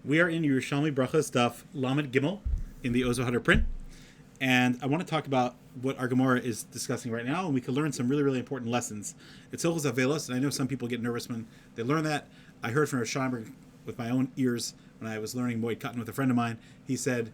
We are in Yerushalmi Berachos Daf Lamed Gimel in the Ozo Hadar print, and I want to talk about what our Gemara is discussing right now, and we can learn some really, really important lessons. It's Hilchos Avelos, and I know some people get nervous when they learn that. I heard from Yerushalmi with my own ears when I was learning Moed Katan with a friend of mine. He said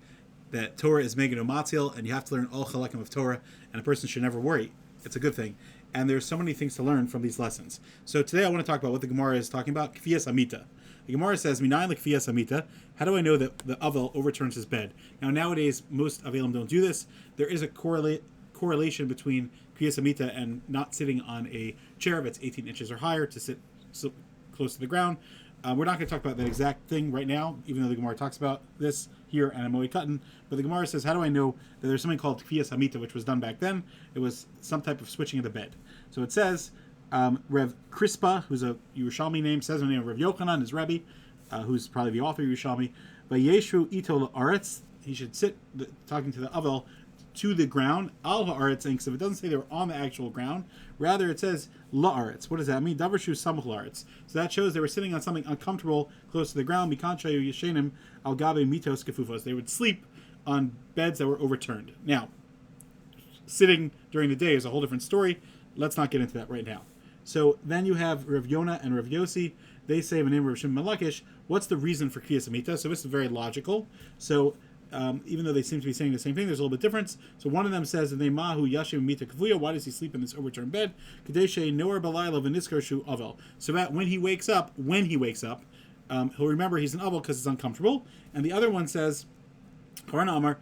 that Torah is Megan Umatzil, and you have to learn all chalakim of Torah, and a person should never worry. It's a good thing. And there's so many things to learn from these lessons. So today I want to talk about what the Gemara is talking about, Kefias HaMitah. The Gemara says, Minayin Kefias HaMitah. How do I know that the Avel overturns his bed? Now, nowadays, most Avelim don't do this. There is a correlation between Kefias HaMitah and not sitting on a chair that's 18 inches or higher to sit so close to the ground. We're not going to talk about that exact thing right now, even though the Gemara talks about this here and Moed Katan. But the Gemara says, how do I know that there's something called Kefias HaMitah, which was done back then? It was some type of switching of the bed. So it says, Rev Crispa, who's a Yerushalmi name, says the name of Rev Yochanan, his Rebbe, who's probably the author of Yerushalmi. Vayeshu ito la'aretz, he should sit, talking to the Avel, to the ground. Al ha'aretz, and so it doesn't say they were on the actual ground. Rather, it says la'aretz. What does that mean? Davershu samuch la'aretz. So that shows they were sitting on something uncomfortable close to the ground. Mikanchayu yeshenim al gabe mitos kefufos. They would sleep on beds that were overturned. Now, sitting during the day is a whole different story. Let's not get into that right now. So then you have Rav Yonah and Rav Yossi. They say in the name of Rav Shimon Malakish, what's the reason for Kefias HaMitah? So this is very logical. So even though they seem to be saying the same thing, there's a little bit difference. So one of them says, Mahu Yashim Mita Kavuya, why does he sleep in this overturned bed? Kadeshe Noar Balayla Veniskarshu Avel. So that when he wakes up, he'll remember he's an Avel because it's uncomfortable. And the other one says, that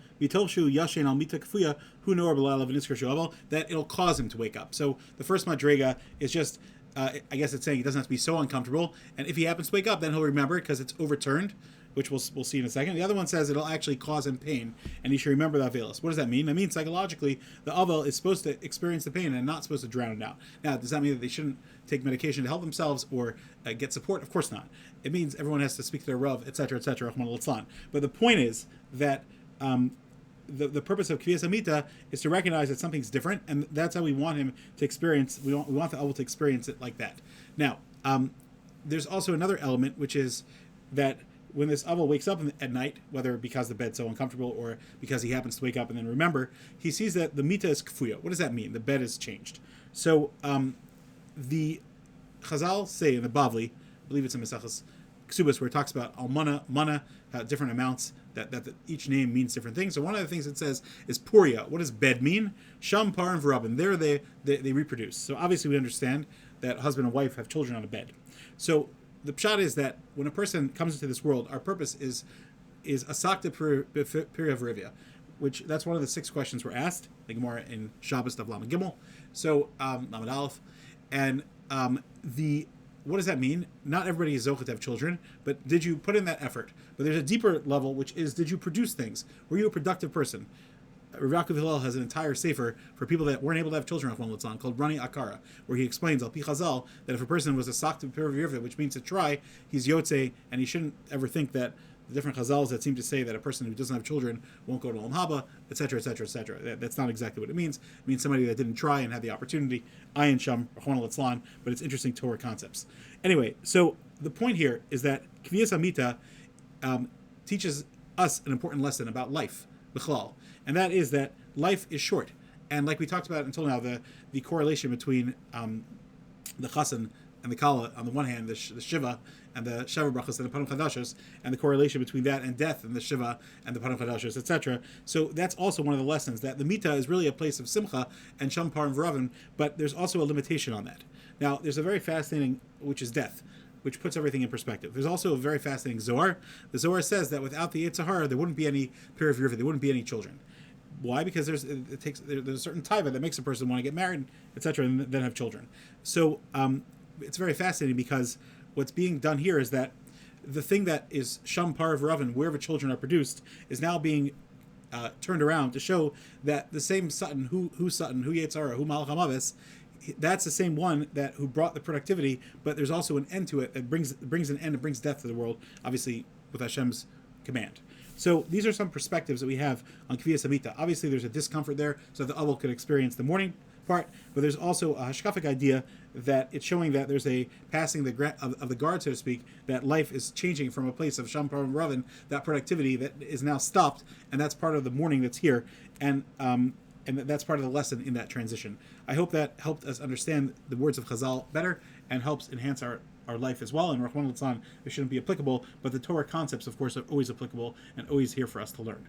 it'll cause him to wake up. So the first madrega is just, I guess it's saying it doesn't have to be so uncomfortable. And if he happens to wake up, then he'll remember it because it's overturned, which we'll see in a second. The other one says it'll actually cause him pain, and he should remember that velos. What does that mean? That means psychologically, the Avel is supposed to experience the pain and not supposed to drown it out. Now, does that mean that they shouldn't take medication to help themselves or get support? Of course not. It means everyone has to speak to their Rav, etc., etc., But the point is that the purpose of Kefias HaMitah is to recognize that something's different, and that's how we want him to experience. We want the Avel to experience it like that. Now, there's also another element, which is that when this Avel wakes up at night, whether because the bed's so uncomfortable or because he happens to wake up and then remember, he sees that the Mita is Kfuya. What does that mean? The bed is changed. So the Chazal say in the Bavli, I believe it's in Mesachos Ksubas, where it talks about Almana, Mana, different amounts, that each name means different things. So one of the things it says is Puria. What does bed mean? Sham, Par, and Varabin. There they reproduce. So obviously we understand that husband and wife have children on a bed. So the pshat is that when a person comes into this world, our purpose is asakta Puria Varivia, which that's one of the 6 questions we're asked, the Gemara in Shabbos Daf Lamed Gimel. So Lamed Aleph, and what does that mean? Not everybody is zochet to have children, but did you put in that effort? But there's a deeper level, which is, did you produce things? Were you a productive person? Rav Yaakov Hillel has an entire sefer for people that weren't able to have children off one Litzlan called Rani Akara, where he explains, Al Pi Chazal, that if a person was a sakta Pirvir, which means to try, he's yotze, and he shouldn't ever think that the different Chazals that seem to say that a person who doesn't have children won't go to Olam Haba, etc., etc., etc. That's not exactly what it means. It means somebody that didn't try and had the opportunity, Ayin Sham, Rahman Litzlan, but it's interesting Torah concepts. Anyway, so the point here is that Kefias HaMitah teaches us an important lesson about life, B'chlal, and that is that life is short. And like we talked about until now, the correlation between the Chassan and the Kala, on the one hand, the Shiva and the Sheva Brachos and the Panam Chadashos, and the correlation between that and death and the Shiva and the Panam Chadashos, etc. So that's also one of the lessons, that the Mita is really a place of Simcha and Shampar and V'ravim, but there's also a limitation on that. Now, there's a very fascinating, which is death, which puts everything in perspective. There's also a very fascinating Zohar. The Zohar says that without the Yetzer Hara, there wouldn't be any Pirav Yerva, there wouldn't be any children. Why? Because there's a certain taiva that makes a person want to get married, etc., and then have children. So it's very fascinating, because what's being done here is that the thing that is Sham Par V'ravin, wherever children are produced, is now being turned around to show that the same Sutton, who Yetzara, who Malach HaMavis, that's the same one who brought the productivity, but there's also an end to it that brings an end and brings death to the world, obviously with Hashem's command. So these are some perspectives that we have on Kefias HaMitah. Obviously there's a discomfort there, so the Avel could experience the morning part, but there's also a hashkafic idea that it's showing that there's a passing of the guard, so to speak, that life is changing from a place of Sham Param Ravin, that productivity that is now stopped, and that's part of the mourning that's here, and that's part of the lesson in that transition. I hope that helped us understand the words of Chazal better and helps enhance our life as well. And Rahman al-Tzlan, it shouldn't be applicable, but the Torah concepts, of course, are always applicable and always here for us to learn.